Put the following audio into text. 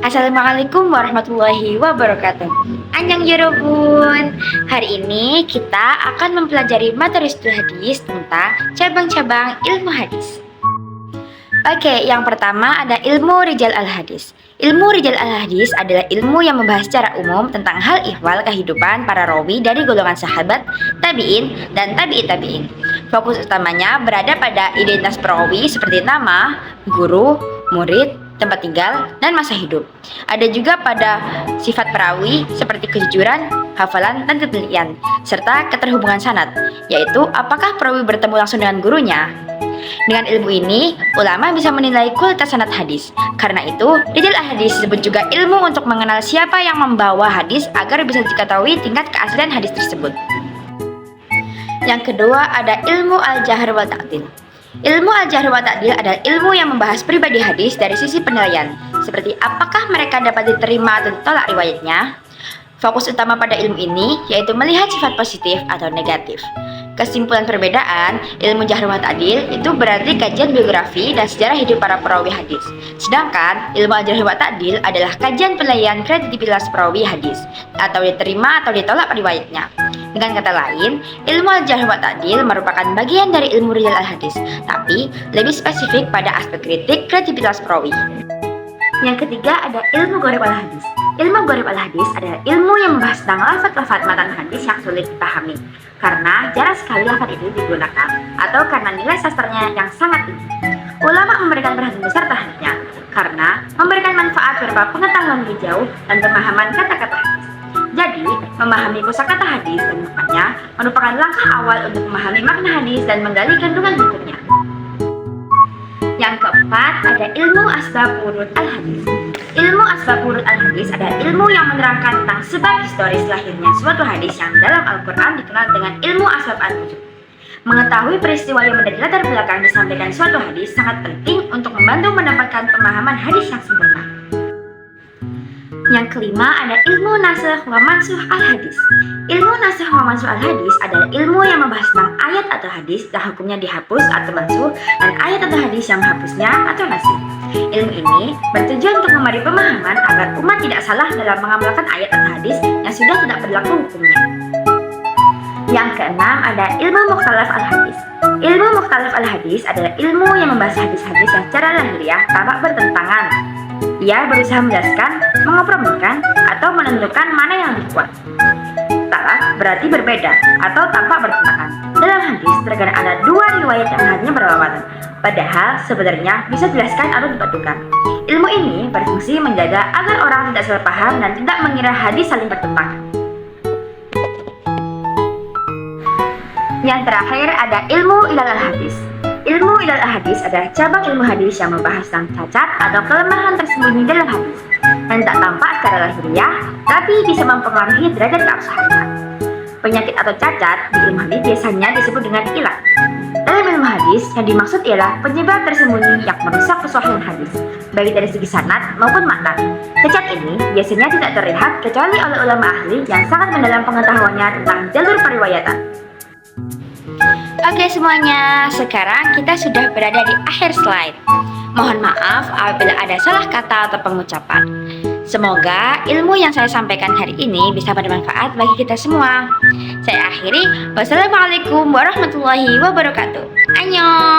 Assalamualaikum warahmatullahi wabarakatuh. Annyeong Yorobun. Hari ini kita akan mempelajari materi studi hadis tentang cabang-cabang ilmu hadis. Oke, yang pertama ada ilmu rijal al-hadis. Ilmu rijal al-hadis adalah ilmu yang membahas secara umum tentang hal ihwal kehidupan para rawi dari golongan sahabat, tabi'in, dan tabi'in. Fokus utamanya berada pada identitas perawi seperti nama, guru, murid, tempat tinggal, dan masa hidup. Ada juga pada sifat perawi seperti kejujuran, hafalan, dan ketelitian, serta keterhubungan sanad, yaitu apakah perawi bertemu langsung dengan gurunya. Dengan ilmu ini, ulama bisa menilai kualitas sanad hadis. Karena itu, rijal al-hadis disebut juga ilmu untuk mengenal siapa yang membawa hadis agar bisa diketahui tingkat keaslian hadis tersebut. Yang kedua ada ilmu al-jahr wa ta'dil. Ilmu al-jahr wa ta'dil adalah ilmu yang membahas pribadi hadis dari sisi penilaian, seperti apakah mereka dapat diterima atau ditolak riwayatnya. Fokus utama pada ilmu ini yaitu melihat sifat positif atau negatif. Kesimpulan perbedaan, ilmu jahr wa ta'dil itu berarti kajian biografi dan sejarah hidup para perawi hadis. Sedangkan ilmu al-jahr wa ta'dil adalah kajian penilaian kredibilitas perawi hadis, atau diterima atau ditolak riwayatnya. Dengan kata lain, ilmu al-jahr wa ta'dil merupakan bagian dari ilmu rijal al-hadis, tapi lebih spesifik pada aspek kritik kredibilitas perawi. Yang ketiga ada ilmu gharib al-hadis. Ilmu gharib al-hadis adalah ilmu yang membahas tentang lafaz-lafaz matan hadis yang sulit dipahami, karena jarang sekali lafaz itu digunakan, atau karena nilai sastranya yang sangat tinggi. Ulama memberikan perhatian besar terhadapnya, karena memberikan manfaat berupa pengetahuan lebih jauh dan pemahaman kata-kata hadis. Jadi, memahami kosakata hadis dan maknanya merupakan langkah awal untuk memahami makna hadis dan menggali kandungan hukumnya. Yang keempat ada ilmu asbab wurud al-hadis. Ilmu asbab wurud al-hadis adalah ilmu yang menerangkan tentang sebab historis lahirnya suatu hadis yang dalam Al-Quran dikenal dengan ilmu asbab al-wurud. Mengetahui peristiwa yang menjadi latar belakang disampaikan suatu hadis sangat penting untuk membantu mendapatkan pemahaman hadis yang sempurna. Yang kelima ada ilmu nasikh wa mansukh al-hadis. Ilmu nasikh wa mansukh al-hadis adalah ilmu yang membahas tentang ayat atau hadis dan hukumnya dihapus atau mansuh, dan ayat atau hadis yang menghapusnya atau nasikh. Ilmu ini bertujuan untuk memberi pemahaman agar umat tidak salah dalam mengamalkan ayat atau hadis yang sudah tidak berlaku hukumnya. Yang keenam ada ilmu mukhtalaf al-hadis. Ilmu mukhtalaf al-hadis adalah ilmu yang membahas hadis-hadis yang secara lahiriah tampak bertentangan. Ia berusaha menjelaskan, mengopromikan, atau menentukan mana yang lebih kuat. Talaf berarti berbeda atau tampak bertentangan. Dalam hadis terkadang ada dua riwayat yang hanya berlawanan, padahal sebenarnya bisa dijelaskan atau dipadukan. Ilmu ini berfungsi menjaga agar orang tidak salah paham dan tidak mengira hadis saling bertentangan. Yang terakhir ada ilmu ilal al-hadis. Ilmu ilal al-hadis adalah cabang ilmu hadis yang membahas tentang cacat atau kelemahan tersembunyi dalam hadis dan tak tampak secara lahiriah, tapi bisa mempengaruhi derajat keabsahannya. Penyakit atau cacat di ilmu hadis biasanya disebut dengan ilat. Dalam ilmu hadis, yang dimaksud ialah penyebab tersembunyi yang merusak kesuaian hadis, baik dari segi sanad maupun makna. Cacat ini biasanya tidak terlihat kecuali oleh ulama ahli yang sangat mendalam pengetahuannya tentang jalur periwayatan. Oke semuanya, sekarang kita sudah berada di akhir slide. Mohon maaf apabila ada salah kata atau pengucapan. Semoga ilmu yang saya sampaikan hari ini bisa bermanfaat bagi kita semua. Saya akhiri, wassalamualaikum warahmatullahi wabarakatuh. Annyeong.